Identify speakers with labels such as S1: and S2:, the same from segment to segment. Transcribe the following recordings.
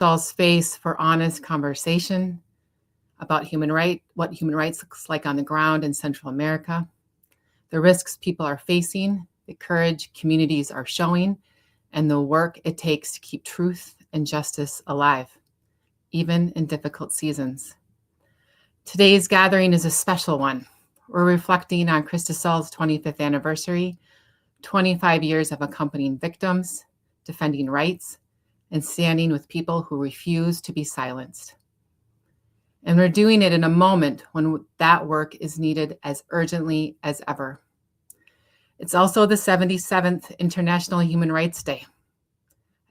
S1: Saul's space for honest conversation about what human rights looks like on the ground in Central America, the risks people are facing, the courage communities are showing, and the work it takes to keep truth and justice alive, even in difficult seasons. Today's gathering is a special one. We're reflecting on Cristosal's 25th anniversary, 25 years of accompanying victims, defending rights, and standing with people who refuse to be silenced. And we're doing it in a moment when that work is needed as urgently as ever. It's also the 77th International Human Rights Day,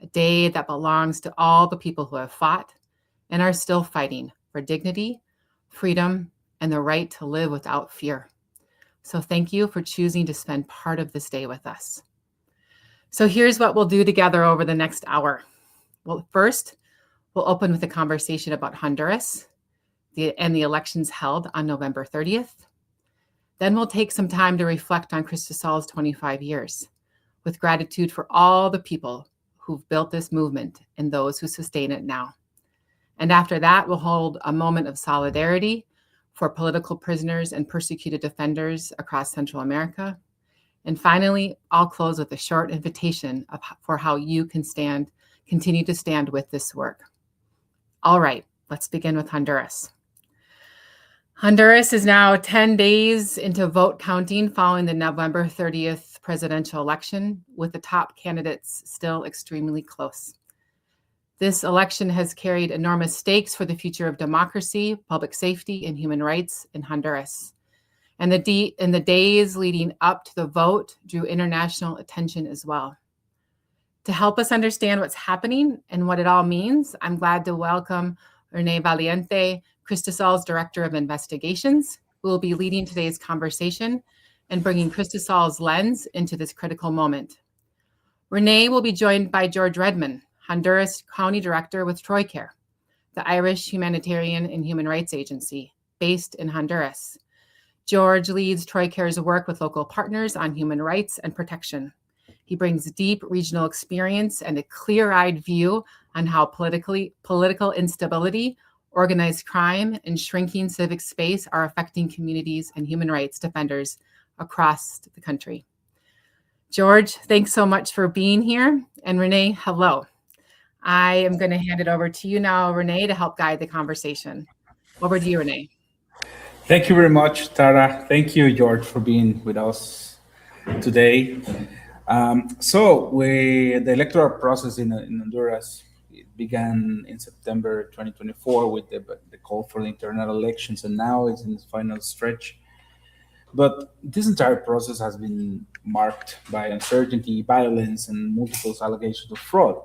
S1: a day that belongs to all the people who have fought and are still fighting for dignity, freedom, and the right to live without fear. So thank you for choosing to spend part of this day with us. So here's what we'll do together over the next hour. Well, first, we'll open with a conversation about Honduras and the elections held on November 30th. Then we'll take some time to reflect on Cristosal's 25 years, with gratitude for all the people who've built this movement and those who sustain it now. And after that, we'll hold a moment of solidarity for political prisoners and persecuted defenders across Central America. And finally, I'll close with a short invitation for how you can continue to stand with this work. All right, let's begin with Honduras. Honduras is now 10 days into vote counting following the November 30th presidential election, with the top candidates still extremely close. This election has carried enormous stakes for the future of democracy, public safety, and human rights in Honduras. And the days leading up to the vote drew international attention as well. To help us understand what's happening and what it all means, I'm glad to welcome René Valiente, Cristosal's Director of Investigations, who will be leading today's conversation and bringing Cristosal's lens into this critical moment. René will be joined by George Redman, Honduras County Director with Trócaire, the Irish humanitarian and human rights agency based in Honduras. George leads Trócaire's work with local partners on human rights and protection. He brings deep regional experience and a clear-eyed view on how political instability, organized crime, and shrinking civic space are affecting communities and human rights defenders across the country. George, thanks so much for being here. And René, hello. I am going to hand it over to you now, René, to help guide the conversation. Over to you, René.
S2: Thank you very much, Tara. Thank you, George, for being with us today. The electoral process in Honduras began in September 2024 with the call for the internal elections, and now it's in its final stretch. But this entire process has been marked by uncertainty, violence, and multiple allegations of fraud.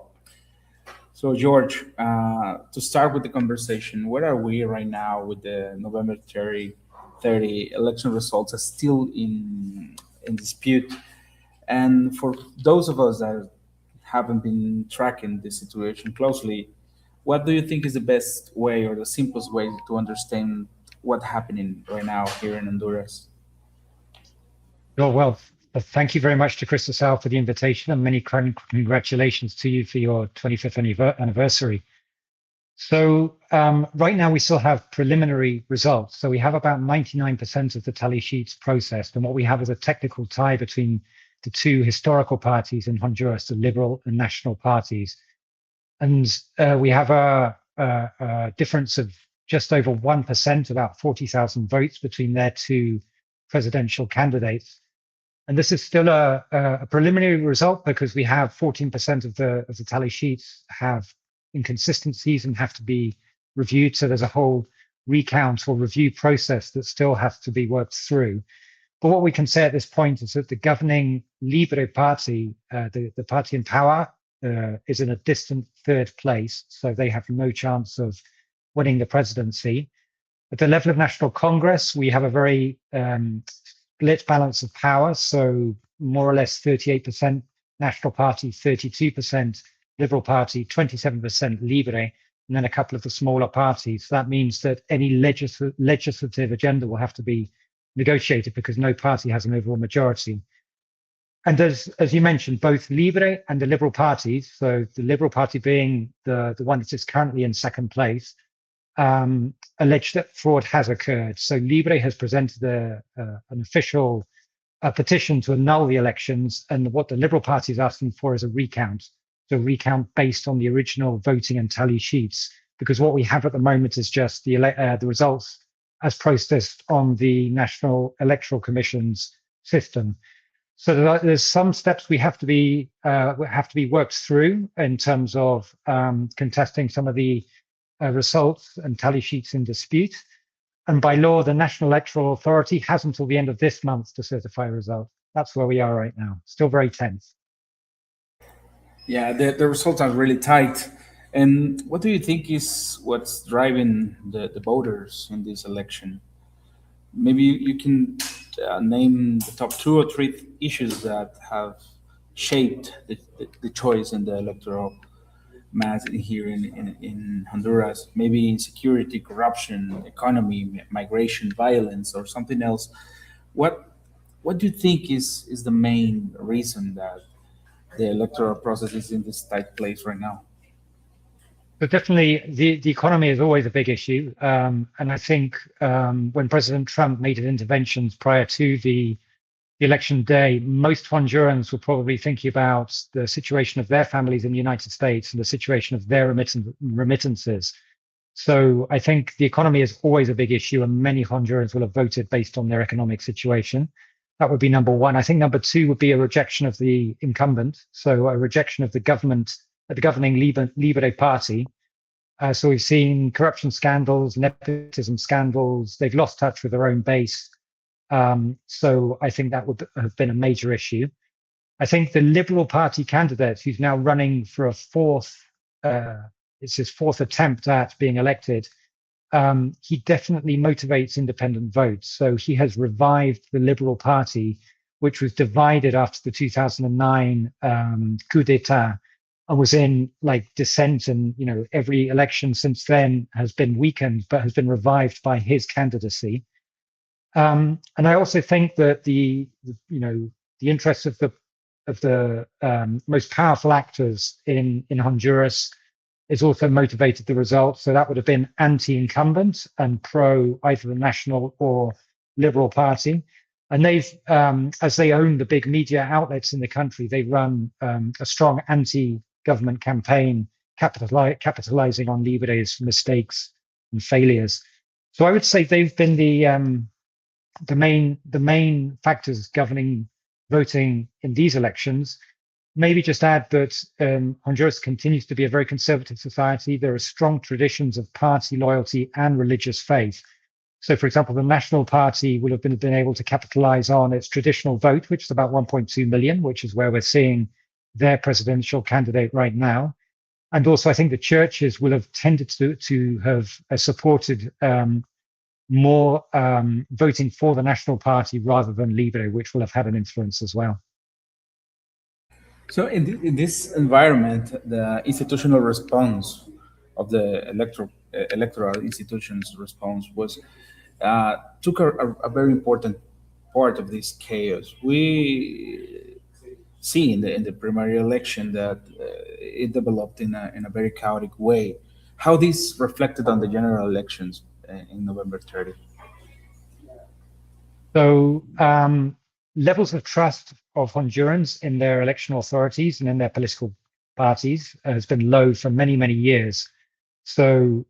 S2: So, George, to start with the conversation, where are we right now with the November 30 election results are still in dispute? And for those of us that haven't been tracking this situation closely, what do you think is the best way or the simplest way to understand what's happening right now here in Honduras?
S3: Well, thank you very much to Cristosal for the invitation, and many congratulations to you for your 25th anniversary. So right now we still have preliminary results. So we have about 99% of the tally sheets processed, and what we have is a technical tie between the two historical parties in Honduras, the Liberal and National parties. And we have a difference of just over 1%, about 40,000 votes between their two presidential candidates. And this is still a preliminary result because we have 14% of the tally sheets have inconsistencies and have to be reviewed. So there's a whole recount or review process that still has to be worked through. But what we can say at this point is that the governing Libre Party, the party in power, is in a distant third place. So they have no chance of winning the presidency. At the level of National Congress, we have a very split balance of power. So more or less 38% National Party, 32% Liberal Party, 27% Libre, and then a couple of the smaller parties. That means that any legislative agenda will have to be negotiated because no party has an overall majority. And as you mentioned, both Libre and the Liberal parties, so the Liberal Party being the one that is currently in second place, allege that fraud has occurred. So Libre has presented an official petition to annul the elections, and what the Liberal Party is asking for is a recount. So recount based on the original voting and tally sheets, because what we have at the moment is just the results as processed on the National Electoral Commission's system. So there's some steps we have to be worked through in terms of contesting some of the results and tally sheets in dispute. And by law, the National Electoral Authority has until the end of this month to certify a result. That's where we are right now. Still very tense.
S2: Yeah, the results are really tight. And what do you think is what's driving the voters in this election? Maybe you can name the top 2 or 3 issues that have shaped the choice in the electoral mass here in Honduras. Maybe insecurity, corruption, economy, migration, violence, or something else. What do you think is the main reason that the electoral process is in this tight place right now?
S3: But definitely, the economy is always a big issue. And I think when President Trump made his interventions prior to the election day, most Hondurans were probably thinking about the situation of their families in the United States and the situation of their remittances. So I think the economy is always a big issue, and many Hondurans will have voted based on their economic situation. That would be number one. I think number 2 would be a rejection of the incumbent, so a rejection of the government, the governing Libre party. So we've seen corruption scandals, nepotism scandals. They've lost touch with their own base. So I think that would have been a major issue. I think the Liberal Party candidate, who's now running for it's his 4th attempt at being elected, he definitely motivates independent votes. So he has revived the Liberal Party, which was divided after the 2009 coup d'etat, and was in like dissent, and every election since then has been weakened, but has been revived by his candidacy. And I also think that the interests of the most powerful actors in Honduras is also motivated the result. So that would have been anti-incumbent and pro either the National or Liberal Party. And they've, as they own the big media outlets in the country, they run a strong anti-government campaign, capitalizing on Libre's mistakes and failures. So I would say they've been the main factors governing voting in these elections. Maybe just add that Honduras continues to be a very conservative society. There are strong traditions of party loyalty and religious faith. So, for example, the National Party will have been able to capitalize on its traditional vote, which is about 1.2 million, which is where we're seeing their presidential candidate right now. And also, I think the churches will have tended to have supported more voting for the National Party rather than Libre, which will have had an influence as well.
S2: So in this environment, the institutional response of the electoral institutions' response was took a very important part of this chaos. We see in the primary election that it developed in a very chaotic way. How this reflected on the general elections in November 30?
S3: So levels of trust of Hondurans in their election authorities and in their political parties has been low for many, many years. So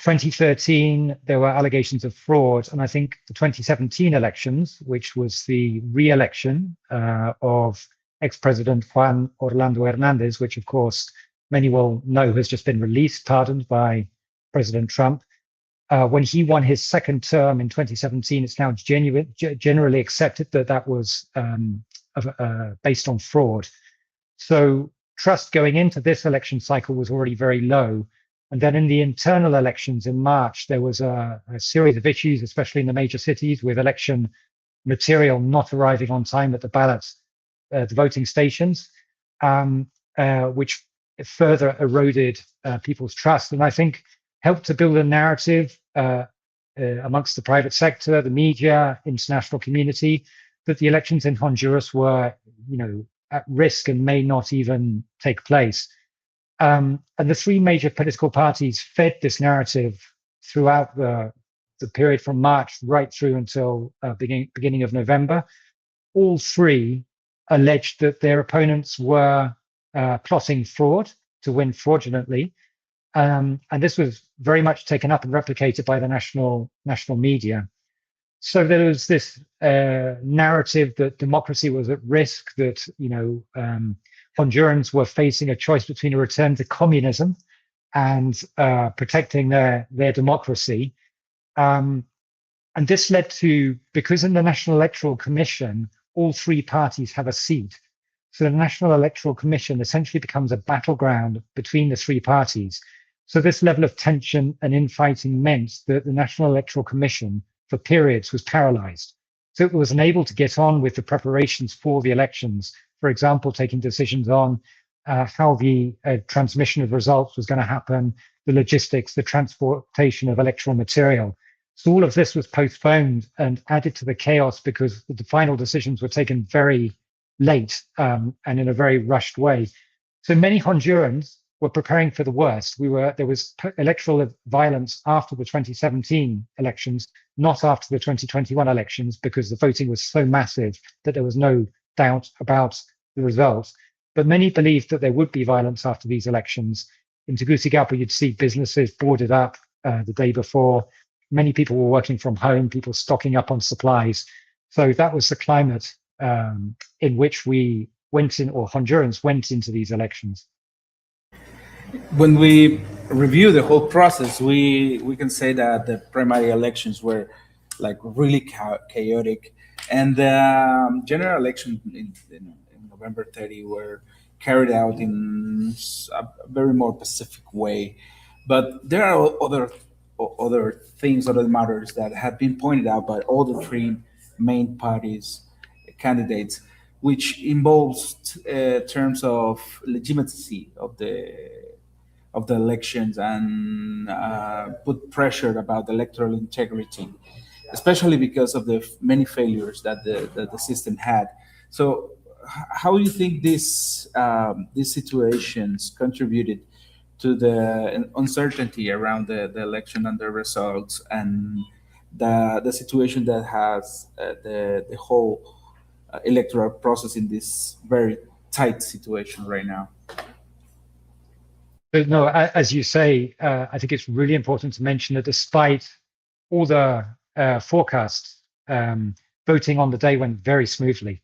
S3: 2013, there were allegations of fraud. And I think the 2017 elections, which was the re-election of ex-president Juan Orlando Hernandez, which of course many will know has just been released, pardoned by President Trump. When he won his second term in 2017, it's now generally accepted that that was based on fraud. So trust going into this election cycle was already very low. And then in the internal elections in March, there was a series of issues, especially in the major cities, with election material not arriving on time at the voting stations, which further eroded people's trust. And I think helped to build a narrative amongst the private sector, the media, international community, that the elections in Honduras were, at risk and may not even take place. And the three major political parties fed this narrative throughout the period from March right through until beginning of November. All three alleged that their opponents were plotting fraud to win fraudulently. And this was very much taken up and replicated by the national media. So there was this narrative that democracy was at risk, that Hondurans were facing a choice between a return to communism and protecting their democracy. And this led to, because in the National Electoral Commission, all three parties have a seat. So the National Electoral Commission essentially becomes a battleground between the three parties. So this level of tension and infighting meant that the National Electoral Commission, for periods, was paralyzed. So it was unable to get on with the preparations for the elections. For example, taking decisions on how the transmission of results was going to happen, the logistics, the transportation of electoral material. So all of this was postponed and added to the chaos because the final decisions were taken very late and in a very rushed way. So many Hondurans were preparing for the worst. There was electoral violence after the 2017 elections, not after the 2021 elections, because the voting was so massive that there was no doubt about the results. But many believed that there would be violence after these elections. In Tegucigalpa, you'd see businesses boarded up the day before. Many people were working from home, people stocking up on supplies. So that was the climate in which we went in, or Hondurans went into these elections.
S2: When we review the whole process, we can say that the primary elections were like really chaotic, and the general election in November 30 were carried out in a very more pacific way. But there are other things, other matters that have been pointed out by all the three main parties candidates, which involves terms of legitimacy of the elections and put pressure about electoral integrity, especially because of the many failures that the system had. So, how do you think these situations contributed to the uncertainty around the election and the results, and the situation that has the whole electoral process in this very tight situation right now?
S3: But no, as you say, I think it's really important to mention that despite all the forecasts, voting on the day went very smoothly.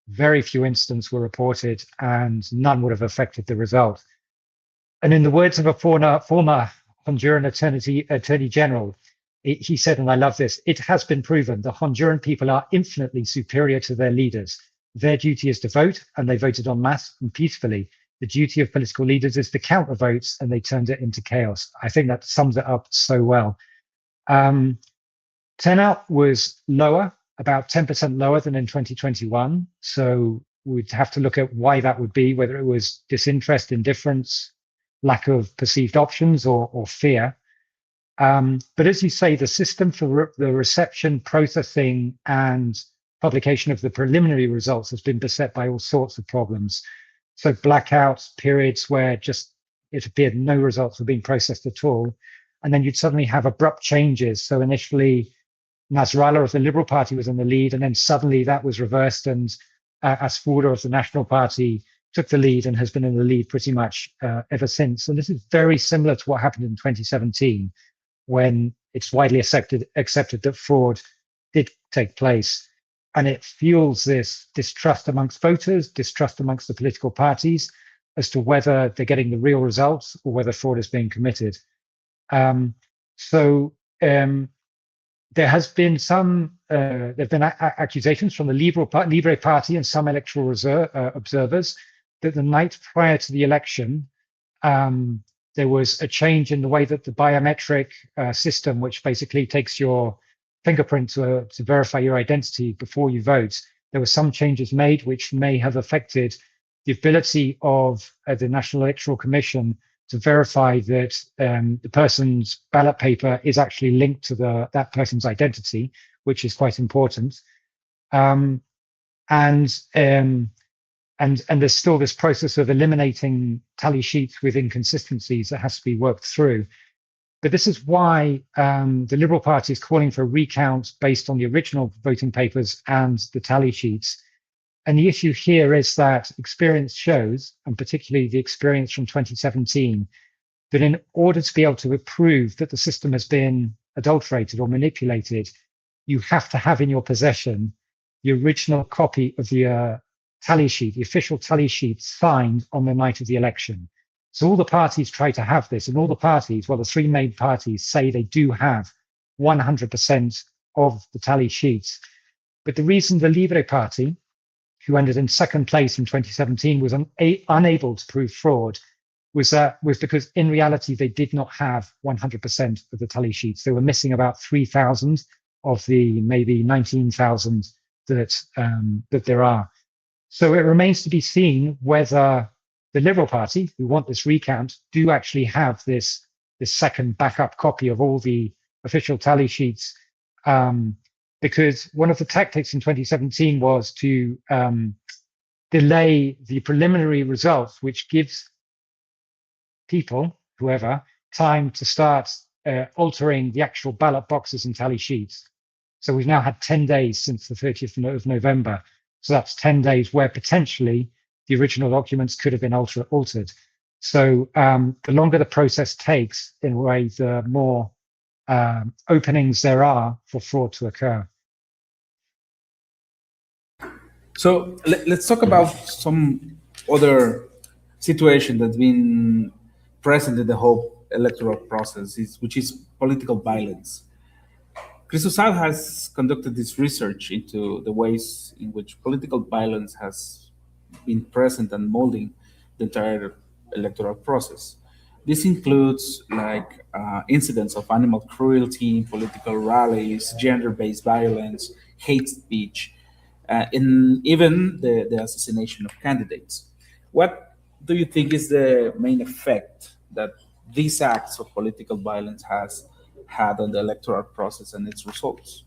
S3: Very few incidents were reported, and none would have affected the result. And in the words of a former Honduran Attorney General, he said, and I love this, "It has been proven the Honduran people are infinitely superior to their leaders. Their duty is to vote, and they voted en masse and peacefully. The duty of political leaders is to count the votes, and they turned it into chaos." I think that sums it up so well. Turnout was lower, about 10% lower than in 2021. So we'd have to look at why that would be, whether it was disinterest, indifference, lack of perceived options, or fear. But as you say, the system for the reception, processing, and publication of the preliminary results has been beset by all sorts of problems. So blackouts, periods where just it appeared no results were being processed at all. And then you'd suddenly have abrupt changes. So initially, Nasrallah of the Liberal Party was in the lead, and then suddenly that was reversed, and Asfuda of the National Party took the lead and has been in the lead pretty much ever since. And this is very similar to what happened in 2017, when it's widely accepted that fraud did take place. And it fuels this distrust amongst voters, distrust amongst the political parties as to whether they're getting the real results or whether fraud is being committed. There has been accusations from the Libre Party and some electoral observers that the night prior to the election, there was a change in the way that the biometric system, which basically takes your fingerprint to verify your identity before you vote, there were some changes made which may have affected the ability of the National Electoral Commission to verify that the person's ballot paper is actually linked to that person's identity, which is quite important. And there's still this process of eliminating tally sheets with inconsistencies that has to be worked through. But this is why the Liberal Party is calling for a recount based on the original voting papers and the tally sheets. And the issue here is that experience shows, and particularly the experience from 2017, that in order to be able to prove that the system has been adulterated or manipulated, you have to have in your possession the original copy of the tally sheet, the official tally sheet signed on the night of the election. So all the parties try to have this, and all the parties, well, the three main parties say they do have 100% of the tally sheets. But the reason the Libre Party, who ended in second place in 2017, was unable to prove fraud was because in reality they did not have 100% of the tally sheets. They were missing about 3,000 of the maybe 19,000 that there are. So it remains to be seen whether the Liberal Party, who want this recount, do actually have this second backup copy of all the official tally sheets. Because one of the tactics in 2017 was to delay the preliminary results, which gives people, whoever, time to start altering the actual ballot boxes and tally sheets. So we've now had 10 days since the 30th of November. So that's 10 days where potentially the original documents could have been altered. So the longer the process takes, in a way, the more openings there are for fraud to occur.
S2: So let's talk about some other situation that's been present in the whole electoral process, which is political violence. Cristosal has conducted this research into the ways in which political violence has been present and molding the entire electoral process. This includes incidents of animal cruelty, political rallies, gender-based violence, hate speech, and even the assassination of candidates. What do you think is the main effect that these acts of political violence has had on the electoral process and its results?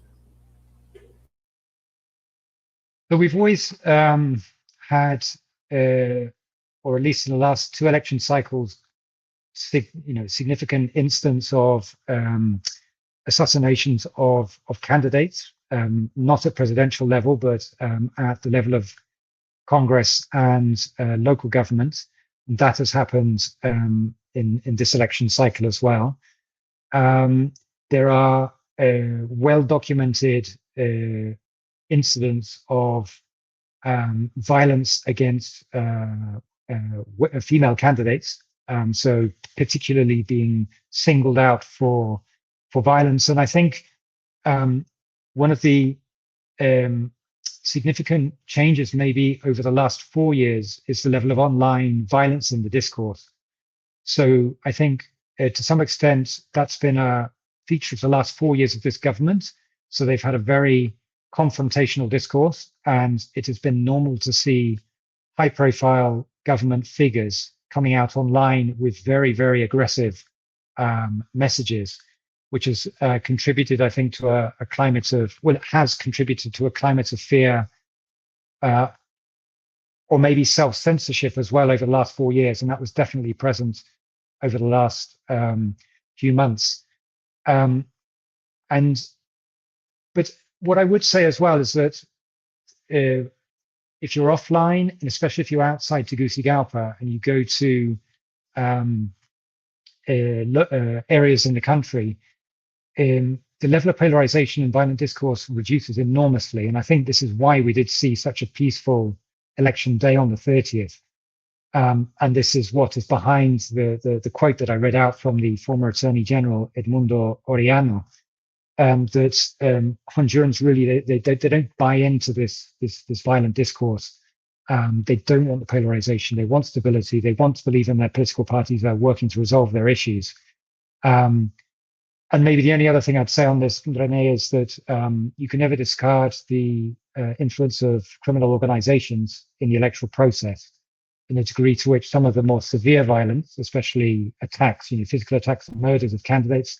S3: So we've always had, or at least in the last two election cycles, significant instance of assassinations of candidates, not at presidential level, but at the level of Congress and local government. That has happened in this election cycle as well. There are well-documented incidents of violence against female candidates, so particularly being singled out for violence. And I think one of the significant changes maybe over the last 4 years is the level of online violence in the discourse. So I think to some extent that's been a feature of the last 4 years of this government. So they've had a very confrontational discourse, and it has been normal to see high-profile government figures coming out online with very, very aggressive messages, which has contributed, I think, to a climate of, well, it has contributed to a climate of fear or maybe self-censorship as well over the last 4 years. And that was definitely present over the last few months. But what I would say as well is that if you're offline, and especially if you're outside Tegucigalpa and you go to areas in the country, the level of polarization and violent discourse reduces enormously. And I think this is why we did see such a peaceful election day on the 30th. And this is what is behind the quote that I read out from the former Attorney General, Edmundo Orellana, that Hondurans really, they don't buy into this violent discourse. They don't want the polarization. They want stability. They want to believe in their political parties that are working to resolve their issues. And maybe the only other thing I'd say on this, René, is that you can never discard the influence of criminal organizations in the electoral process, in the degree to which some of the more severe violence, especially attacks, physical attacks and murders of candidates,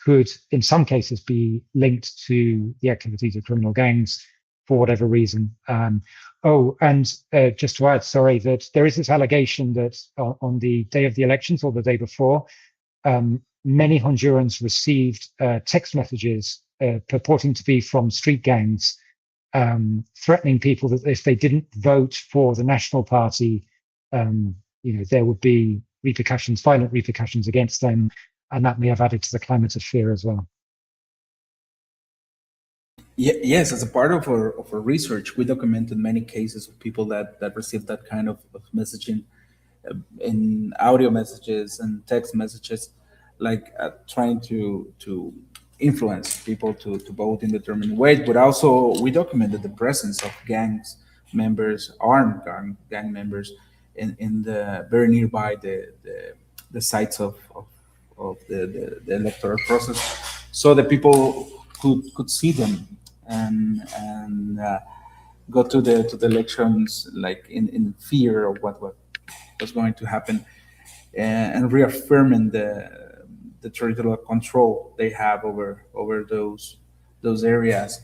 S3: could in some cases be linked to the activities of criminal gangs. for whatever reason. Just to add, sorry, that there is this allegation that on the day of the elections or the day before, many Hondurans received text messages purporting to be from street gangs, threatening people that if they didn't vote for the National Party, there would be repercussions, violent repercussions against them, and that may have added to the climate of fear as well.
S2: Yes, as a part of our research, we documented many cases of people that received that kind of messaging in audio messages and text messages, like trying to influence people to vote in determined ways. But also, we documented the presence of gangs members, armed gang members, in the very nearby the sites of the electoral process, so that people could see them and go to the elections like in fear of what was going to happen, and reaffirming the territorial control they have over those areas.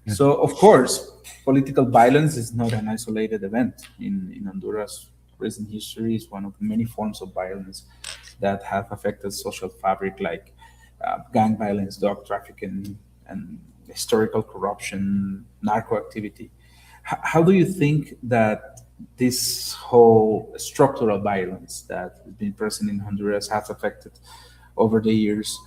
S3: Yeah.
S2: So of course, political violence is not an isolated event in Honduras. Recent history is one of many forms of violence that have affected social fabric, like gang violence, drug trafficking, and historical corruption, narco activity. How do you think that this whole structural violence that has been present in Honduras has affected over the years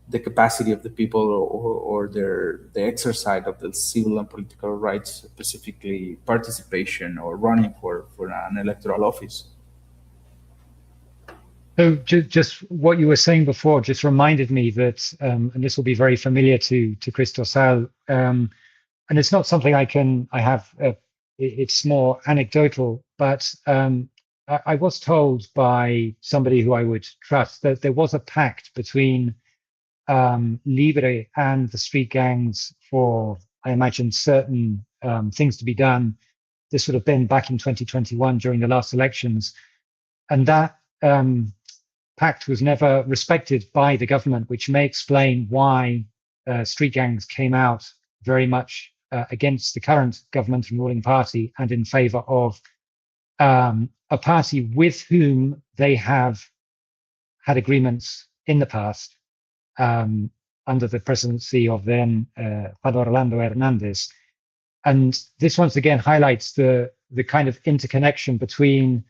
S2: the capacity of the people or the exercise of the civil and political rights, specifically participation or running for an electoral office?
S3: So just what you were saying before just reminded me that, and this will be very familiar to Cristosal, and it's not something it's more anecdotal, but I was told by somebody who I would trust that there was a pact between Libre and the street gangs for, I imagine, certain things to be done. This would have been back in 2021 during the last elections. And that pact was never respected by the government, which may explain why street gangs came out very much against the current government and ruling party and in favor of a party with whom they have had agreements in the past under the presidency of then Juan Orlando Hernandez. And this once again highlights the kind of interconnection between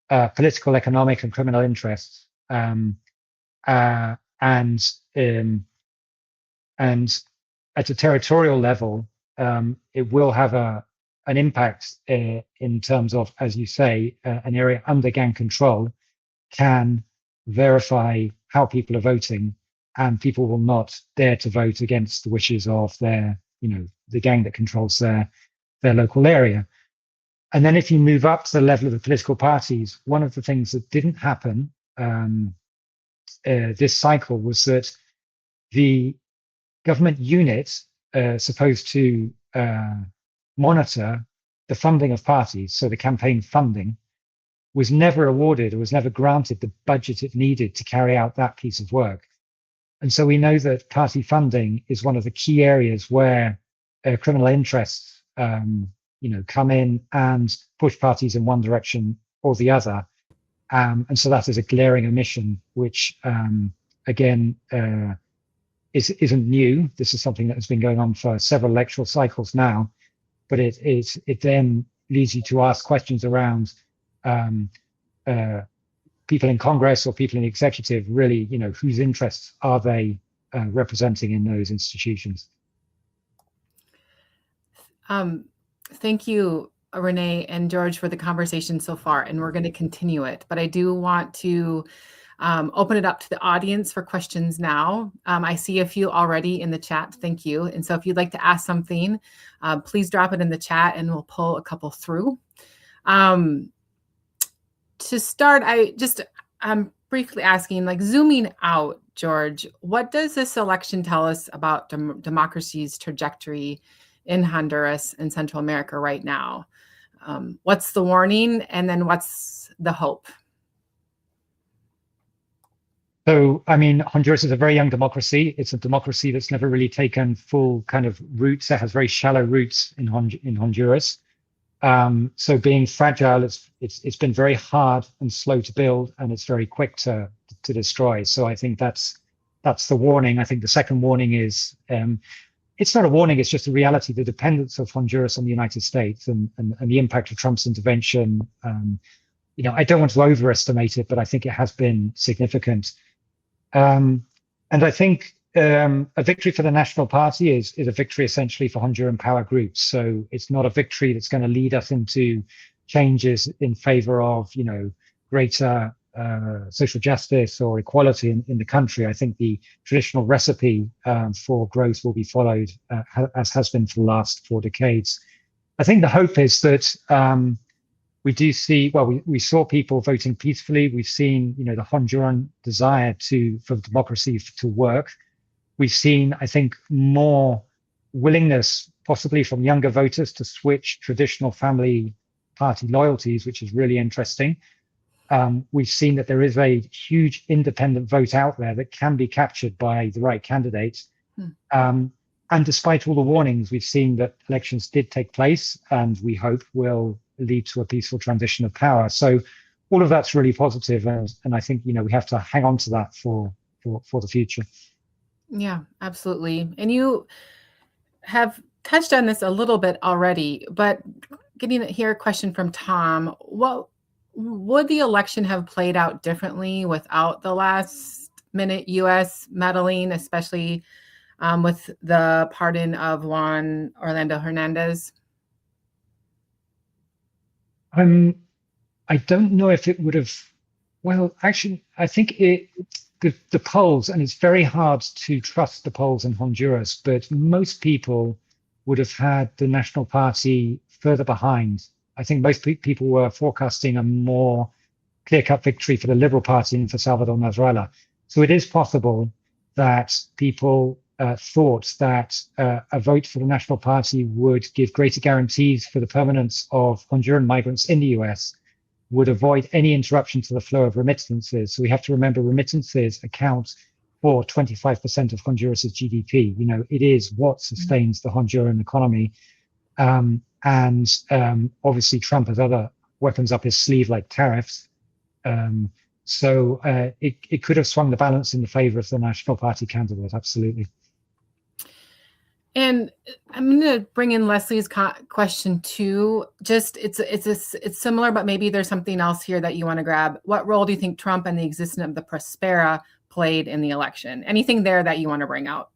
S3: political, economic, and criminal interests. And at a territorial level, it will have an impact in terms of, as you say, an area under gang control can verify how people are voting, and people will not dare to vote against the wishes of the gang that controls their local area. And then if you move up to the level of the political parties, one of the things that didn't happen this cycle was that the government unit supposed to monitor the funding of parties, so the campaign funding, was never awarded or was never granted the budget it needed to carry out that piece of work. And so we know that party funding is one of the key areas where criminal interests come in and push parties in one direction or the other. And so that is a glaring omission, which again isn't new. This is something that has been going on for several electoral cycles now, but it then leads you to ask questions around people in Congress or people in the executive, really, whose interests are they representing in those institutions?
S1: Thank you, René and George, for the conversation so far, and we're going to continue it. But I do want to open it up to the audience for questions now. I see a few already in the chat. Thank you. And so if you'd like to ask something, please drop it in the chat and we'll pull a couple through. To start, I'm briefly asking, zooming out, George, what does this election tell us about democracy's trajectory in Honduras and Central America right now? What's the warning, and then what's the hope?
S3: So, I mean, Honduras is a very young democracy. It's a democracy that's never really taken full kind of roots. It has very shallow roots in Honduras. So being fragile, it's been very hard and slow to build, and it's very quick to destroy. So I think that's the warning. I think the second warning is it's not a warning, it's just a reality. The dependence of Honduras on the United States and the impact of Trump's intervention. I don't want to overestimate it, but I think it has been significant. And I think a victory for the National Party is a victory essentially for Honduran power groups. So it's not a victory that's going to lead us into changes in favor of, greater social justice or equality in the country. I think the traditional recipe for growth will be followed, as has been for the last 4 decades. I think the hope is that we do see, we saw people voting peacefully. We've seen, the Honduran desire for democracy to work. We've seen, I think, more willingness, possibly from younger voters, to switch traditional family party loyalties, which is really interesting. We've seen that there is a huge independent vote out there that can be captured by the right candidates. And despite all the warnings, we've seen that elections did take place, and we hope will lead to a peaceful transition of power. So all of that's really positive, and I think we have to hang on to that for the future.
S1: Yeah, absolutely. And you have touched on this a little bit already, but getting here, a question from Tom: what would the election have played out differently without the last minute U.S. meddling, especially with the pardon of Juan Orlando Hernandez?
S3: I don't know if it would have. Well, actually, I think the polls, and it's very hard to trust the polls in Honduras, but most people would have had the National Party further behind. I think most people were forecasting a more clear-cut victory for the Liberal Party and for Salvador Nasralla. So it is possible that people thought that a vote for the National Party would give greater guarantees for the permanence of Honduran migrants in the US, would avoid any interruption to the flow of remittances. So we have to remember remittances account for 25% of Honduras's GDP. It is what sustains the Honduran economy. And obviously Trump has other weapons up his sleeve like tariffs. So it could have swung the balance in the favor of the National Party candidate, absolutely.
S1: And I'm going to bring in Leslie's question too. Just it's similar, but maybe there's something else here that you want to grab. What role do you think Trump and the existence of the Prospera played in the election? Anything there that you want to bring out?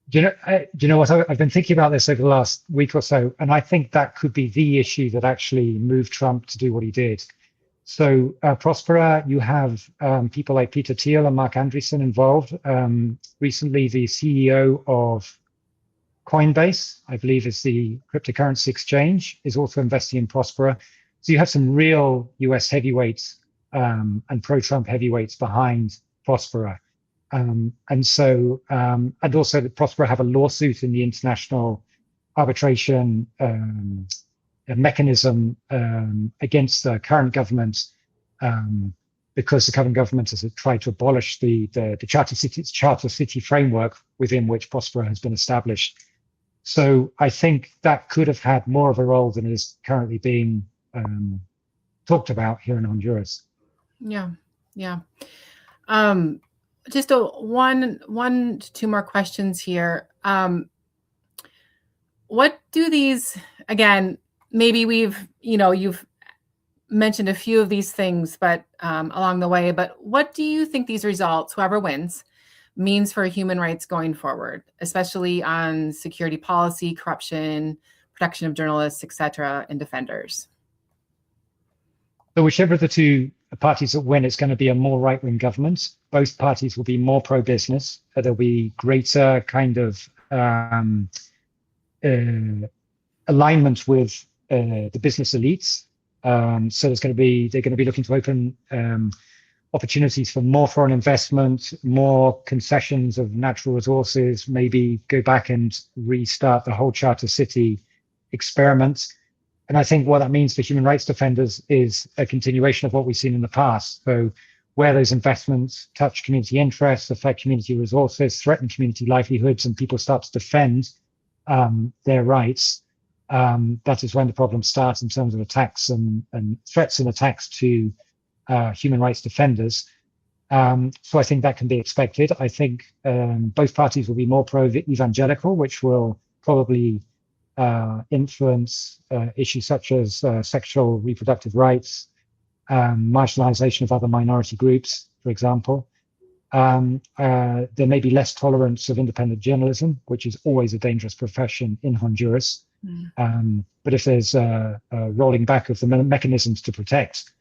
S3: Do you know what? I've been thinking about this over the last week or so, and I think that could be the issue that actually moved Trump to do what he did. So Prospera, you have people like Peter Thiel and Mark Andreessen involved. Recently, the CEO of Coinbase, I believe is the cryptocurrency exchange, is also investing in Prospera. So you have some real US heavyweights and pro-Trump heavyweights behind Prospera. And also that Prospera have a lawsuit in the international arbitration mechanism against the current government because the current government has tried to abolish the charter city framework within which Prospera has been established. So I think that could have had more of a role than is currently being talked about here in Honduras.
S1: Yeah. Just one to two more questions here. What do these, again, maybe you've mentioned a few of these things, but along the way, but what do you think these results, whoever wins, means for human rights going forward, especially on security policy, corruption, protection of journalists, et cetera, and defenders?
S3: So whichever of the two parties that win, it's going to be a more right-wing government. Both parties will be more pro-business. There'll be greater kind of alignment with the business elites. So they're going to be looking to open opportunities for more foreign investment, more concessions of natural resources, maybe go back and restart the whole charter city experiment. And I think what that means for human rights defenders is a continuation of what we've seen in the past. So where those investments touch community interests, affect community resources, threaten community livelihoods, and people start to defend their rights, that is when the problems start in terms of attacks and threats and attacks to human rights defenders. So I think that can be expected. I think both parties will be more pro-evangelical, which will probably influence issues such as sexual reproductive rights, marginalization of other minority groups, for example. There may be less tolerance of independent journalism, which is always a dangerous profession in Honduras. But if there's a rolling back of the mechanisms to protect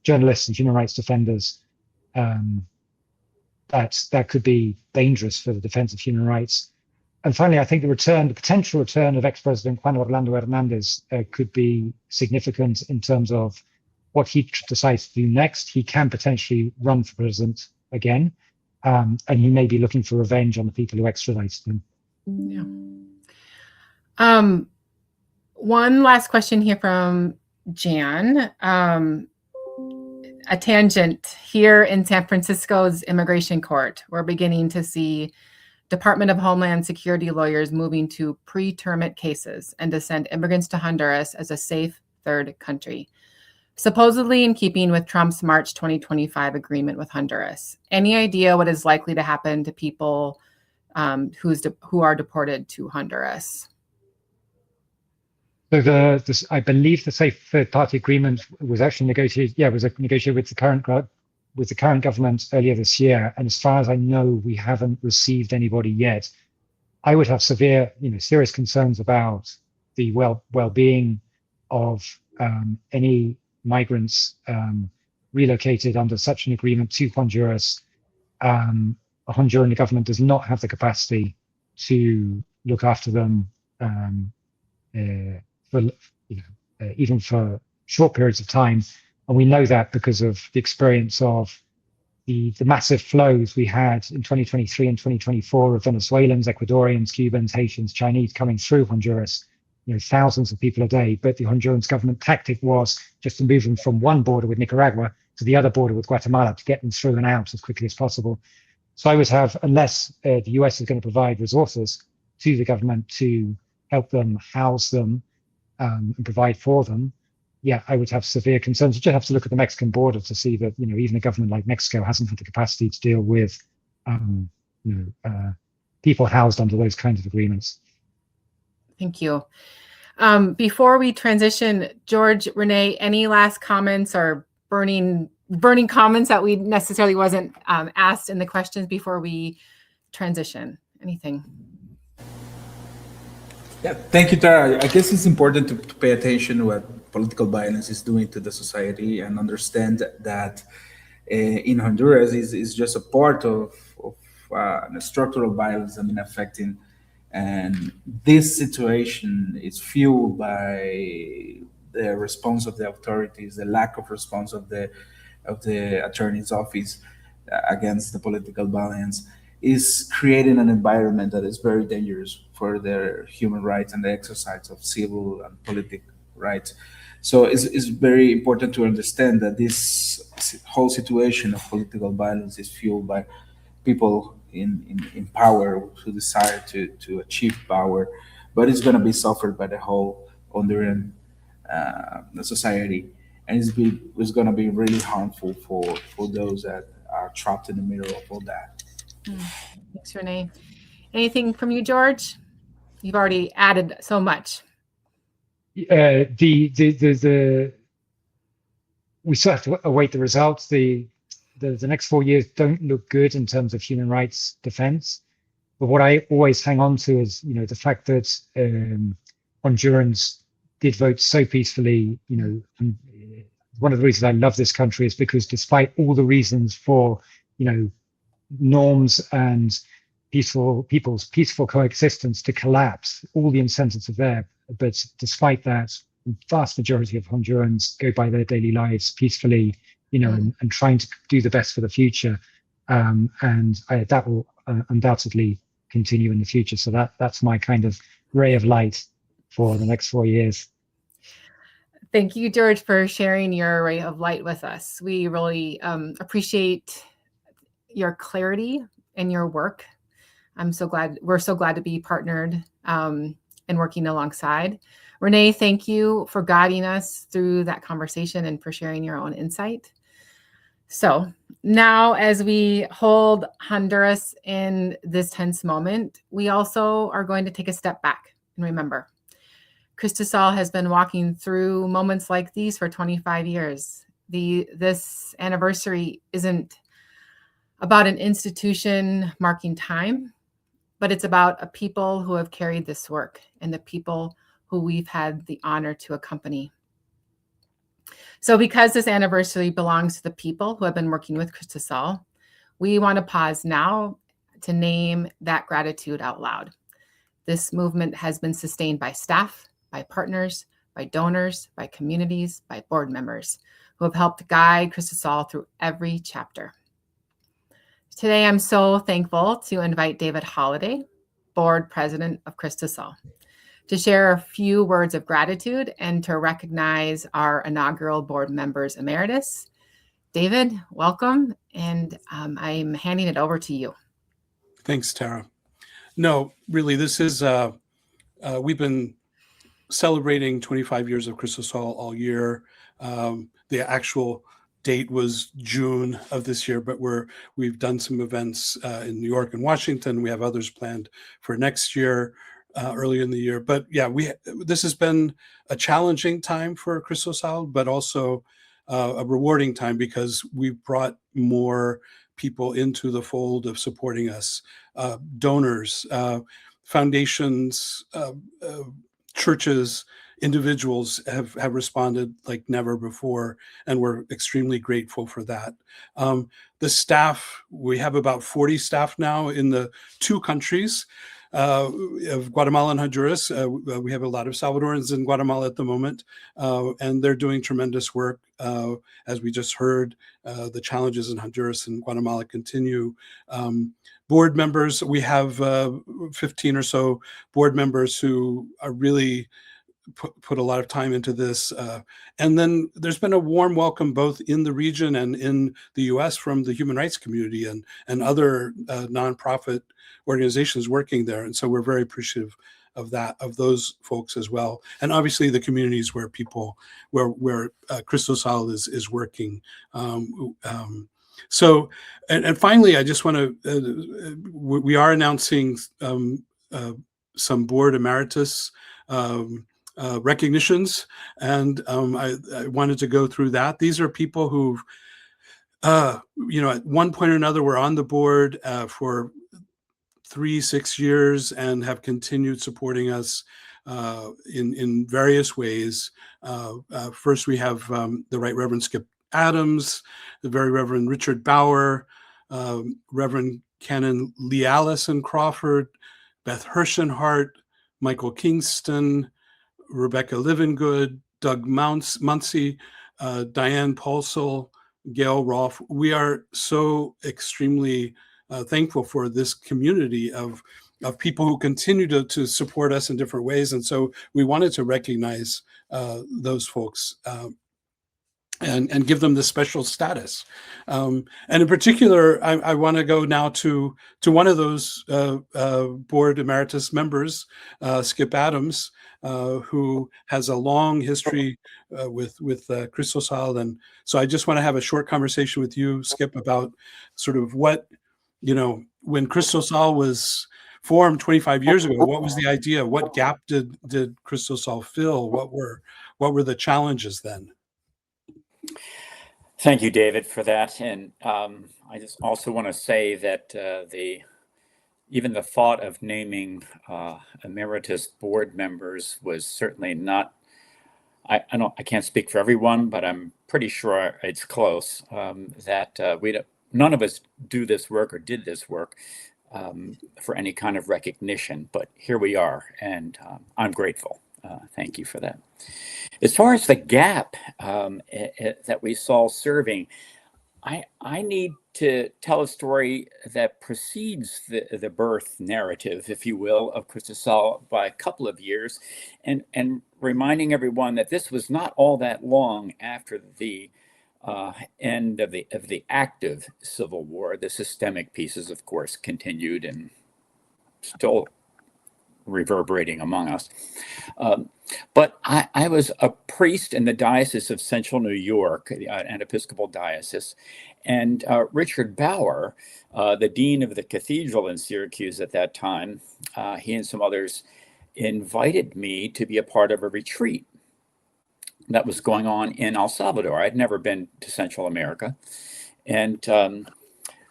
S3: journalists and human rights defenders, that could be dangerous for the defense of human rights. And finally, I think the potential return of ex-President Juan Orlando Hernandez could be significant in terms of what he decides to do next. He can potentially run for president again, and he may be looking for revenge on the people who extradited him.
S1: Yeah. One last question here from Jan. A tangent here in San Francisco's immigration court. We're beginning to see Department of Homeland Security lawyers moving to pre-termit cases and to send immigrants to Honduras as a safe third country, supposedly in keeping with Trump's March 2025 agreement with Honduras. Any idea what is likely to happen to people who are deported to Honduras?
S3: So I believe the safe third party agreement was actually negotiated. Yeah, it was negotiated with the current government earlier this year. And as far as I know, we haven't received anybody yet. I would have serious concerns about the well-being of any migrants relocated under such an agreement to Honduras. A Honduran government does not have the capacity to look after them even for short periods of time. And we know that because of the experience of the massive flows we had in 2023 and 2024 of Venezuelans, Ecuadorians, Cubans, Haitians, Chinese coming through Honduras, thousands of people a day. But the Honduran government tactic was just to move them from one border with Nicaragua to the other border with Guatemala to get them through and out as quickly as possible. So I would have, unless the US is going to provide resources to the government to help them, house them, and provide for them, I would have severe concerns. You just have to look at the Mexican border to see that, even a government like Mexico hasn't had the capacity to deal with, people housed under those kinds of agreements.
S1: Thank you. Before we transition, George, Renee, any last comments or burning comments that we necessarily wasn't asked in the questions before we transition? Anything?
S2: Yeah, thank you, Tara. I guess it's important to pay attention to what political violence is doing to the society and understand that in Honduras is just a part of the structural violence affecting. And this situation is fueled by the response of the authorities, the lack of response of the attorney's office against the political violence, is creating an environment that is very dangerous for their human rights and the exercise of civil and political rights. So it's very important to understand that this whole situation of political violence is fueled by people in power who desire to achieve power, but it's going to be suffered by the whole Honduran society, and it's going to be really harmful for those that are trapped in the middle of all that.
S1: Thanks, Renee. Anything from you, George? You've already added so much.
S3: We still have to await the results. The next 4 years don't look good in terms of human rights defense. But what I always hang on to is, the fact that Hondurans did vote so peacefully. And one of the reasons I love this country is because despite all the reasons for, norms and people's peaceful coexistence to collapse, all the incentives are there. But despite that, the vast majority of Hondurans go by their daily lives peacefully, and trying to do the best for the future. And that will undoubtedly continue in the future. So that's my kind of ray of light for the next 4 years.
S1: Thank you, George, for sharing your ray of light with us. We really appreciate your clarity and your work. We're so glad to be partnered and working alongside. Renee, thank you for guiding us through that conversation and for sharing your own insight. So now, as we hold Honduras in this tense moment, we also are going to take a step back and remember. Cristosal has been walking through moments like these for 25 years. This anniversary isn't about an institution marking time, but it's about a people who have carried this work and the people who we've had the honor to accompany. So because this anniversary belongs to the people who have been working with Cristosal, we want to pause now to name that gratitude out loud. This movement has been sustained by staff, by partners, by donors, by communities, by board members who have helped guide Cristosal through every chapter. Today, I'm so thankful to invite David Holliday, board president of Cristosal, to share a few words of gratitude and to recognize our inaugural board members emeritus. David, welcome, and I'm handing it over to you.
S4: Thanks, Tara. No, really, this is, we've been celebrating 25 years of Cristosal all year. The actual date was June of this year, but we've done some events in New York and Washington. We have others planned for next year, earlier in the year. But yeah, this has been a challenging time for Cristosal, but also a rewarding time because we've brought more people into the fold of supporting us, donors, foundations, churches, individuals have responded like never before, and we're extremely grateful for that. The staff, we have about 40 staff now in the two countries of Guatemala and Honduras. We have a lot of Salvadorans in Guatemala at the moment, and they're doing tremendous work. As we just heard, the challenges in Honduras and Guatemala continue. Board members, we have 15 or so board members who are really put a lot of time into this. And then there's been a warm welcome both in the region and in the US from the human rights community and other nonprofit organizations working there. And so we're very appreciative of that, of those folks as well. And obviously the communities where Cristosal is working. So, and finally, I just want to, we are announcing some board emeritus recognitions, and I wanted to go through that. These are people who've, at one point or another were on the board for 3-6 years and have continued supporting us in various ways. First, we have the Right Reverend Skip Adams, the Very Reverend Richard Bauer, Reverend Canon Lee Allison Crawford, Beth Hershenhart, Michael Kingston, Rebecca Livengood, Doug Muncy, Diane Paulsell, Gail Rolfe. We are so extremely thankful for this community of people who continue to support us in different ways. And so we wanted to recognize those folks and give them this special status. And in particular, I want to go now to one of those board emeritus members, Skip Adams, who has a long history with Cristosal. And so I just want to have a short conversation with you, Skip, about sort of what, when Cristosal was formed 25 years ago, what was the idea? What gap did Cristosal fill? What were the challenges then?
S5: Thank you, David, for that. And I just also want to say that even the thought of naming emeritus board members was certainly not. I can't speak for everyone, but I'm pretty sure it's close. That none of us do this work or did this work for any kind of recognition, but here we are, and I'm grateful. Thank you for that. As far as the gap that we saw serving, I need to tell a story that precedes the birth narrative, if you will, of Cristosal by a couple of years, and reminding everyone that this was not all that long after the end of the active civil war. The systemic pieces, of course, continued and still reverberating among us. But I was a priest in the Diocese of Central New York, an Episcopal diocese, and Richard Bauer, the dean of the cathedral in Syracuse at that time, he and some others invited me to be a part of a retreat that was going on in El Salvador. I'd never been to Central America. And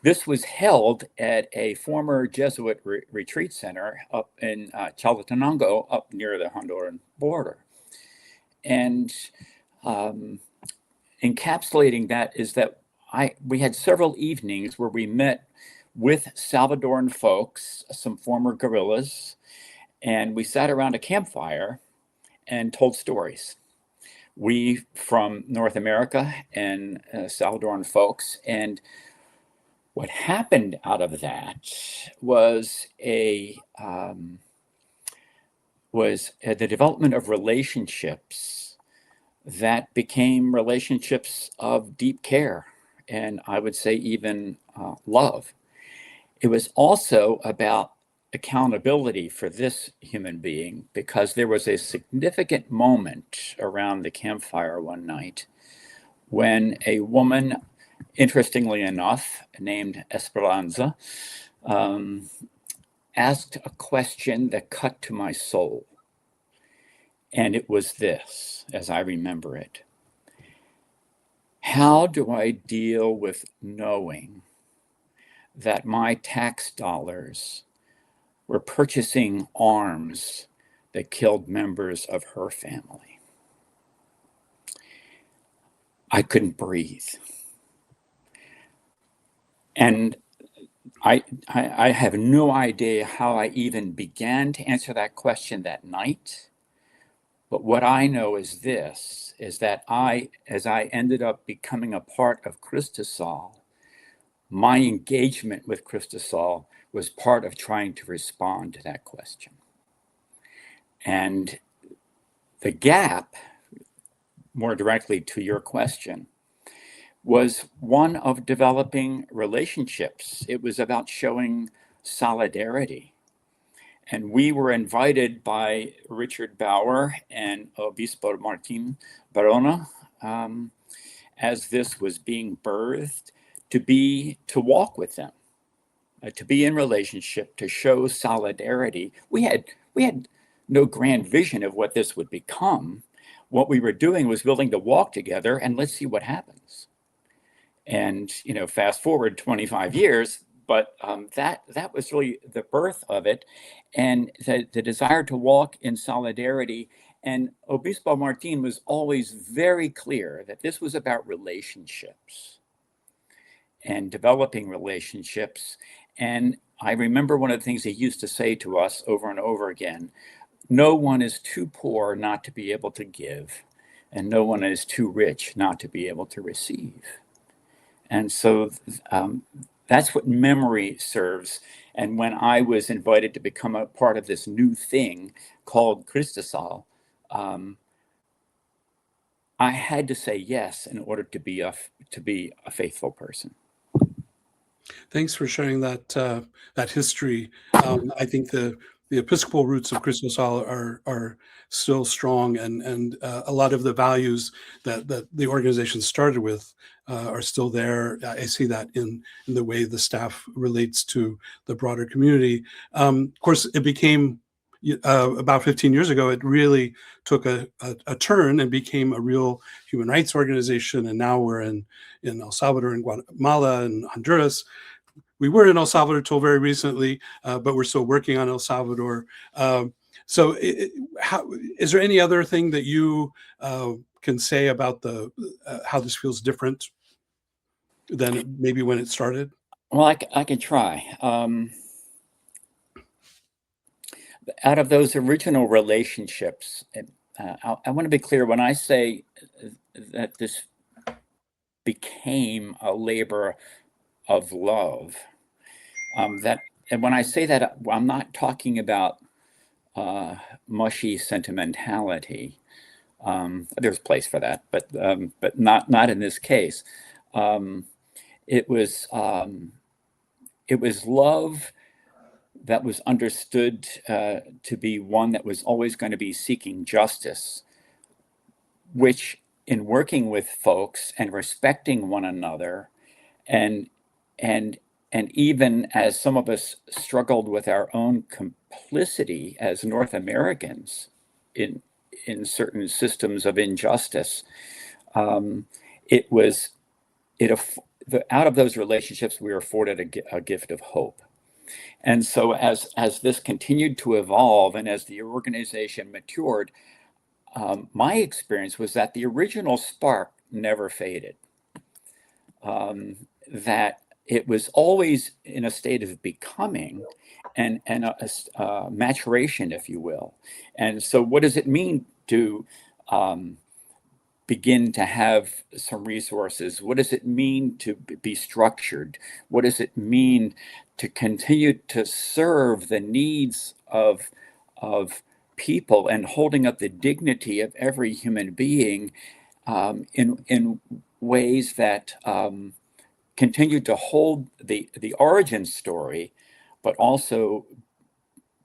S5: this was held at a former Jesuit retreat center up in Chalatenango, up near the Honduran border. And encapsulating that is that we had several evenings where we met with Salvadoran folks, some former guerrillas, and we sat around a campfire and told stories. We from North America and Salvadoran folks. And what happened out of that was the development of relationships that became relationships of deep care, and I would say even love. It was also about accountability for this human being, because there was a significant moment around the campfire one night when a woman, interestingly enough, named Esperanza, asked a question that cut to my soul. And it was this, as I remember it: how do I deal with knowing that my tax dollars were purchasing arms that killed members of her family? I couldn't breathe. And I have no idea how I even began to answer that question that night. But what I know is this, is that as I ended up becoming a part of Cristosal, my engagement with Cristosal was part of trying to respond to that question. And the gap, more directly to your question, was one of developing relationships. It was about showing solidarity. And we were invited by Richard Bauer and Obispo Martin Barona, as this was being birthed, to walk with them, to be in relationship, to show solidarity. We had no grand vision of what this would become. What we were doing was willing to walk together and let's see what happens. And fast forward 25 years, but that was really the birth of it, and the desire to walk in solidarity. And Obispo Martin was always very clear that this was about relationships and developing relationships. And I remember one of the things he used to say to us over and over again: no one is too poor not to be able to give, and no one is too rich not to be able to receive. And so that's what memory serves. And when I was invited to become a part of this new thing called Cristosal, I had to say yes in order to be a faithful person.
S4: Thanks for sharing that history. I think the Episcopal roots of Cristosal are still strong, and a lot of the values that the organization started with are still there. I see that in the way the staff relates to the broader community. Of course, it became about 15 years ago, it really took a turn and became a real human rights organization. And now we're in El Salvador and Guatemala and Honduras. We were in El Salvador till very recently, but we're still working on El Salvador. So is there any other thing that you can say about how this feels different than maybe when it started?
S5: Well, I can try. Out of those original relationships, I want to be clear when I say that this became a labor of love. And when I say that, I'm not talking about mushy sentimentality. There's a place for that, but not in this case. It was love that was understood to be one that was always going to be seeking justice, which, in working with folks and respecting one another, and even as some of us struggled with our own complicity as North Americans in certain systems of injustice, out of those relationships, we were afforded a gift of hope. And so as this continued to evolve and as the organization matured, my experience was that the original spark never faded, that it was always in a state of becoming and a maturation, if you will. And so what does it mean to begin to have some resources? What does it mean to be structured? What does it mean to continue to serve the needs of people and holding up the dignity of every human being in ways that continue to hold the origin story, but also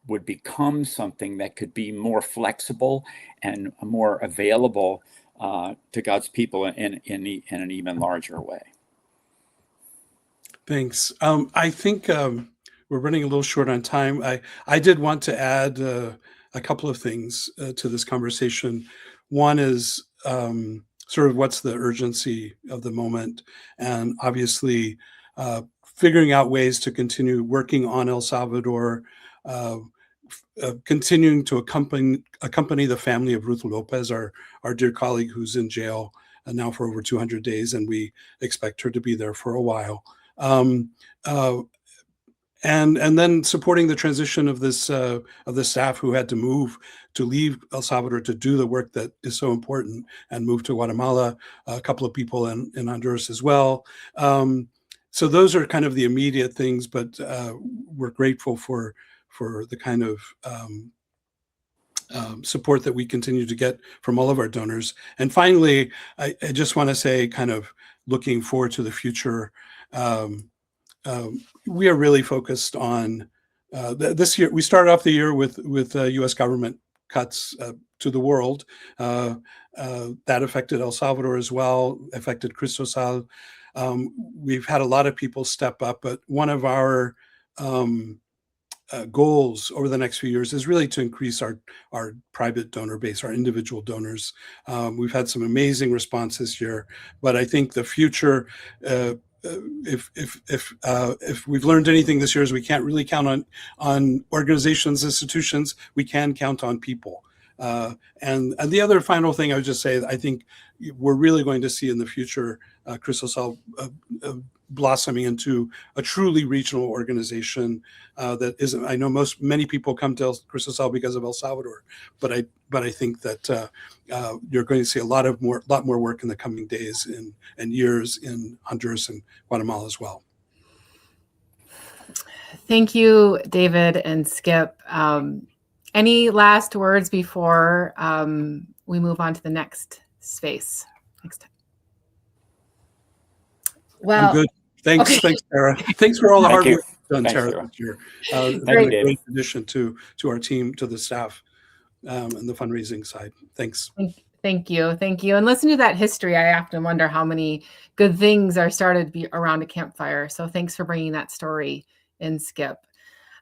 S5: would become something that could be more flexible and more available to God's people in an even larger way.
S4: Thanks. I think we're running a little short on time. I did want to add a couple of things to this conversation. One is sort of what's the urgency of the moment, and obviously figuring out ways to continue working on El Salvador, continuing to accompany the family of Ruth Lopez, our dear colleague who's in jail now for over 200 days, and we expect her to be there for a while. And then supporting the transition of the staff who had to leave El Salvador to do the work that is so important and move to Guatemala, a couple of people in Honduras as well. So those are kind of the immediate things, but we're grateful for the kind of support that we continue to get from all of our donors. And finally, I just want to say, kind of looking forward to the future, we are really focused on this year. We started off the year with U.S. government cuts to the world. That affected El Salvador as well, affected Cristosal. We've had a lot of people step up, but one of our goals over the next few years is really to increase our private donor base, our individual donors. We've had some amazing responses here, but I think the future, if we've learned anything this year, is we can't really count on organizations, institutions. We can count on people. And the other final thing I would just say, I think we're really going to see in the future Cristosal blossoming into a truly regional organization that isn't. I know many people come to Cristosal because of El Salvador, but I think that you're going to see a lot more work in the coming days and years in Honduras and Guatemala as well.
S1: Thank you, David and Skip. Any last words before we move on to the next space? Next time. Well,
S4: I'm good. Thanks,
S1: okay.
S4: Thanks, Tara. Thanks for all the hard work done,
S5: Thanks,
S4: Tara,
S5: Tara.
S4: this year.
S5: Great
S4: addition to our team, to the staff, and the fundraising side. Thanks.
S1: Thank you. And listen to that history. I often wonder how many good things are started to be around a campfire. So thanks for bringing that story in, Skip.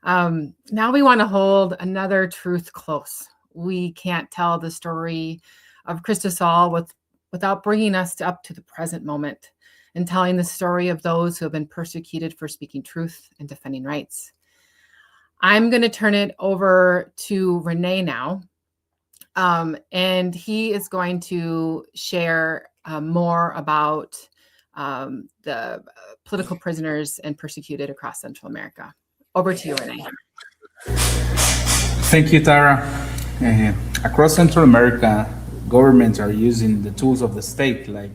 S1: Now we want to hold another truth close. We can't tell the story of Cristosal without bringing us up to the present moment and telling the story of those who have been persecuted for speaking truth and defending rights. I'm going to turn it over to René now, and he is going to share more about the political prisoners and persecuted across Central America. Over to you, René.
S2: Thank you, Tara. Across Central America, governments are using the tools of the state, like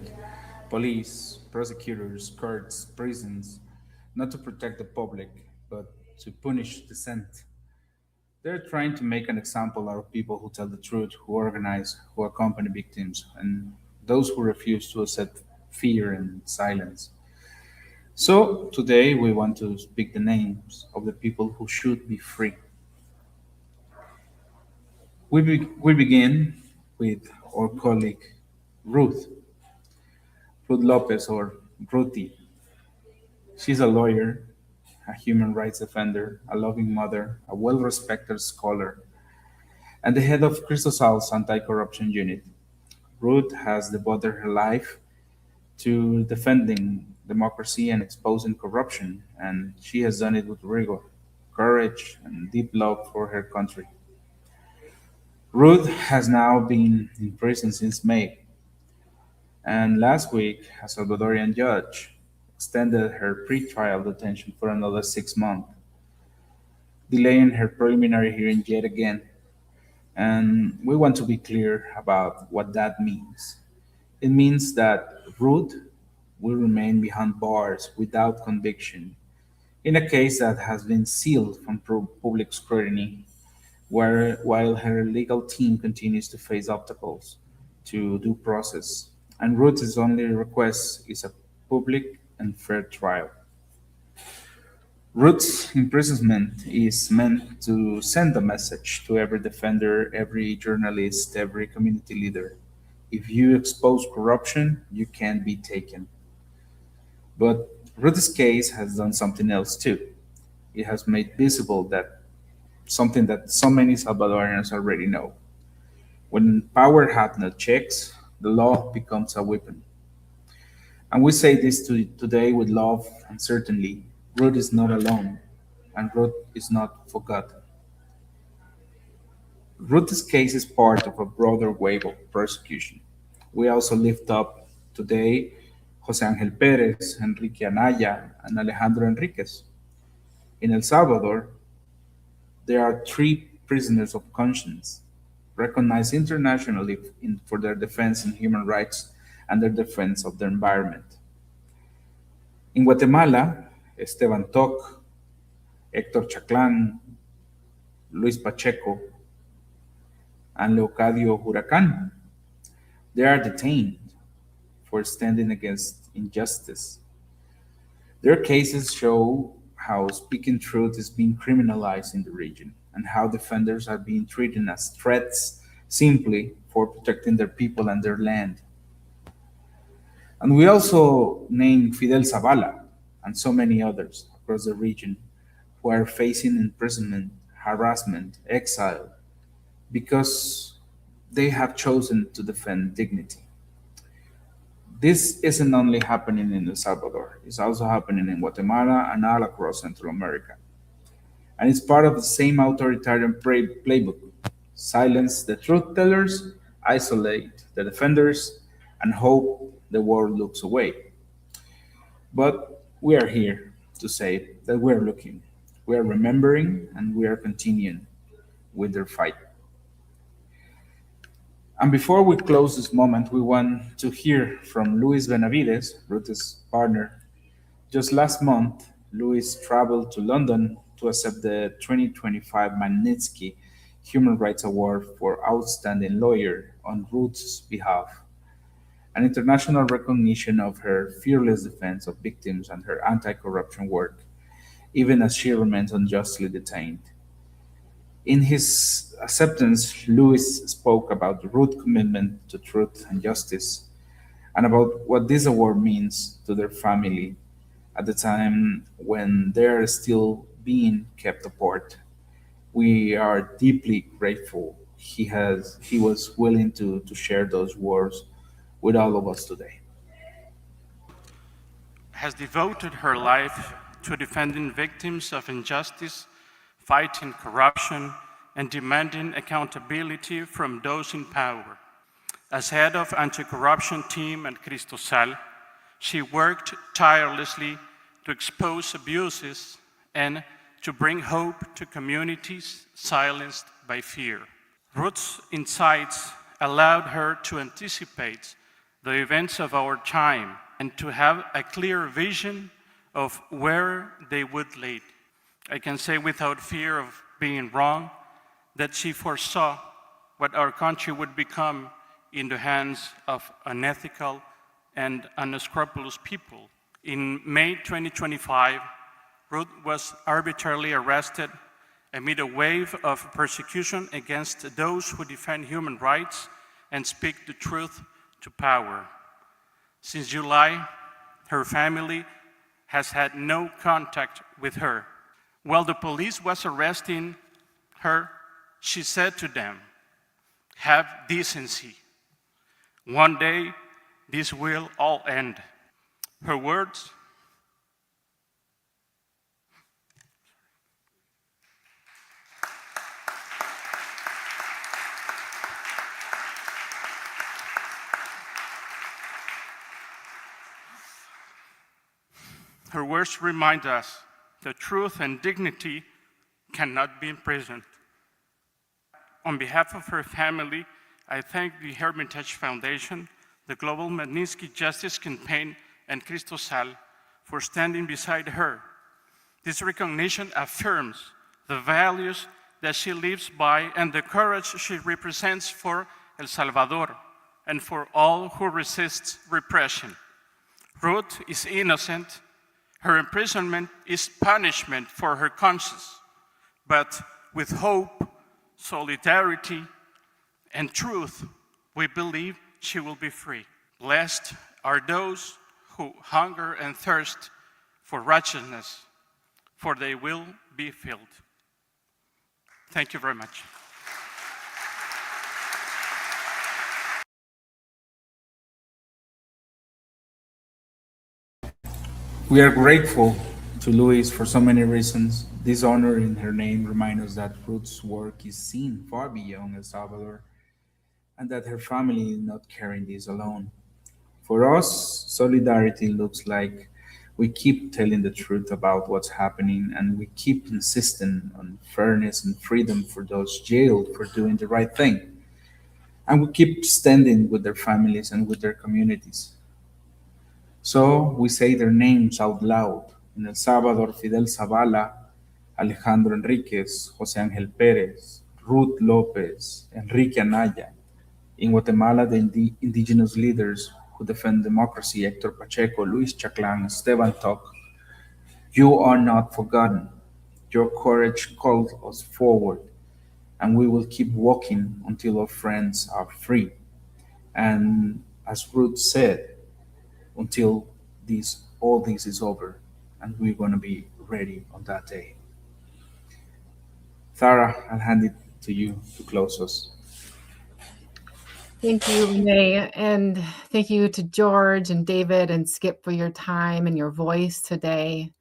S2: police, prosecutors, courts, prisons, not to protect the public, but to punish dissent. They're trying to make an example out of people who tell the truth, who organize, who accompany victims, and those who refuse to accept fear and silence. So today we want to speak the names of the people who should be free. We begin with our colleague Ruth, Ruth Lopez or Ruthie. She's a lawyer, a human rights defender, a loving mother, a well respected scholar, and the head of Cristosal's anti corruption unit. Ruth has devoted her life to defending democracy and exposing corruption, and she has done it with rigor, courage, and deep love for her country. Ruth has now been in prison since May, and last week, a Salvadorian judge extended her pre-trial detention for another 6 months, delaying her preliminary hearing yet again. And we want to be clear about what that means. It means that Ruth will remain behind bars without conviction in a case that has been sealed from public scrutiny, while her legal team continues to face obstacles to due process. And Ruth's only request is a public and fair trial. Ruth's imprisonment is meant to send a message to every defender, every journalist, every community leader. If you expose corruption, you can be taken. But Ruth's case has done something else too. It has made visible that something that so many Salvadorians already know. When power has no checks, the law becomes a weapon. And we say this today with love and certainly. Ruth is not alone, and Ruth is not forgotten. Ruth's case is part of a broader wave of persecution. We also lift up today Jose Angel Perez, Enrique Anaya, and Alejandro Enriquez. In El Salvador, there are three prisoners of conscience, recognized internationally for their defense in human rights and their defense of the environment. In Guatemala, Esteban Toc, Héctor Chaclán, Luis Pacheco, and Leocadio Huracan, they are detained for standing against injustice. Their cases show how speaking truth is being criminalized in the region and how defenders are being treated as threats simply for protecting their people and their land. And we also name Fidel Zavala and so many others across the region who are facing imprisonment, harassment, exile because they have chosen to defend dignity. This isn't only happening in El Salvador, it's also happening in Guatemala and all across Central America. And it's part of the same authoritarian playbook: silence the truth tellers, isolate the defenders, and hope the world looks away. But we are here to say that we are looking, we are remembering, and we are continuing with their fight. And before we close this moment, we want to hear from Luis Benavides, Ruth's partner. Just last month, Luis traveled to London to accept the 2025 Magnitsky Human Rights Award for Outstanding Lawyer on Ruth's behalf, an international recognition of her fearless defense of victims and her anti corruption work, even as she remains unjustly detained. In his acceptance, Lewis spoke about Ruth's commitment to truth and justice and about what this award means to their family at the time when they are still being kept apart. We are deeply grateful he was willing to share those words with all of us today.
S6: Has devoted her life to defending victims of injustice, fighting corruption, and demanding accountability from those in power. As head of anti-corruption team at Cristosal, she worked tirelessly to expose abuses and to bring hope to communities silenced by fear. Ruth's insights allowed her to anticipate the events of our time and to have a clear vision of where they would lead. I can say without fear of being wrong that she foresaw what our country would become in the hands of unethical and unscrupulous people. In May 2025, Ruth was arbitrarily arrested amid a wave of persecution against those who defend human rights and speak the truth to power. Since July, her family has had no contact with her. While the police was arresting her, she said to them, "Have decency. One day, this will all end." Her words remind us that truth and dignity cannot be imprisoned. On behalf of her family, I thank the Hermitage Foundation, the Global Magnitsky Justice Campaign, and Cristosal for standing beside her. This recognition affirms the values that she lives by and the courage she represents for El Salvador and for all who resist repression. Ruth is innocent. Her imprisonment is punishment for her conscience, but with hope, solidarity, and truth, we believe she will be free. Blessed are those who hunger and thirst for righteousness, for they will be filled. Thank you very much.
S2: We are grateful to Luis for so many reasons. This honor in her name reminds us that Ruth's work is seen far beyond El Salvador and that her family is not carrying this alone. For us, solidarity looks like we keep telling the truth about what's happening and we keep insisting on fairness and freedom for those jailed for doing the right thing. And we keep standing with their families and with their communities. So we say their names out loud. In El Salvador, Fidel Zavala, Alejandro Enriquez, José Ángel Pérez, Ruth López, Enrique Anaya. In Guatemala, the indigenous leaders who defend democracy, Héctor Pacheco, Luis Chaclán, Esteban Toc. You are not forgotten. Your courage calls us forward, and we will keep walking until our friends are free. And as Ruth said, until all this is over, and we're going to be ready on that day. Thara, I'll hand it to you to close us.
S1: Thank you, René, and thank you to George and David and Skip for your time and your voice today.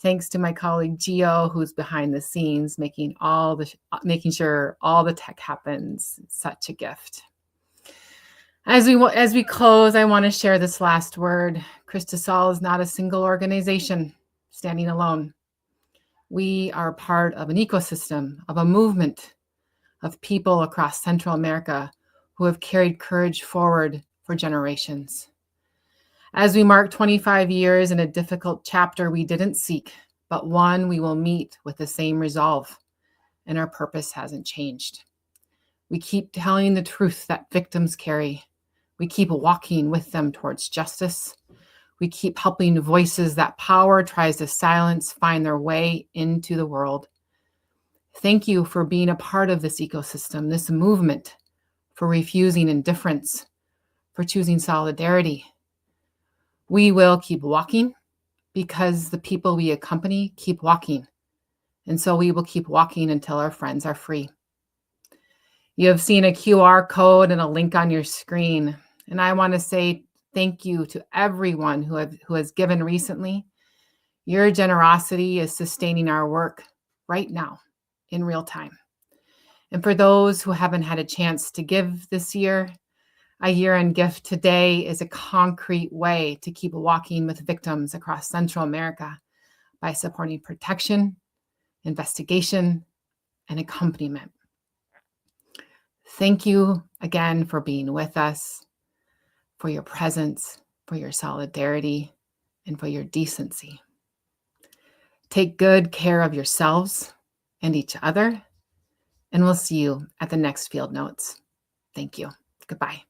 S1: Thanks to my colleague Gio, who's behind the scenes, making sure all the tech happens. It's such a gift. As we close, I want to share this last word. Cristosal is not a single organization standing alone. We are part of an ecosystem, of a movement of people across Central America who have carried courage forward for generations. As we mark 25 years in a difficult chapter we didn't seek, but one we will meet with the same resolve, and our purpose hasn't changed. We keep telling the truth that victims carry. We keep walking with them towards justice. We keep helping voices that power tries to silence find their way into the world. Thank you for being a part of this ecosystem, this movement, for refusing indifference, for choosing solidarity. We will keep walking because the people we accompany keep walking. And so we will keep walking until our friends are free. You have seen a QR code and a link on your screen. And I want to say thank you to everyone who has given recently. Your generosity is sustaining our work right now in real time. And for those who haven't had a chance to give this year, a year-end gift today is a concrete way to keep walking with victims across Central America by supporting protection, investigation, and accompaniment. Thank you again for being with us, for your presence, for your solidarity, and for your decency. Take good care of yourselves and each other, and we'll see you at the next Field Notes. Thank you. Goodbye.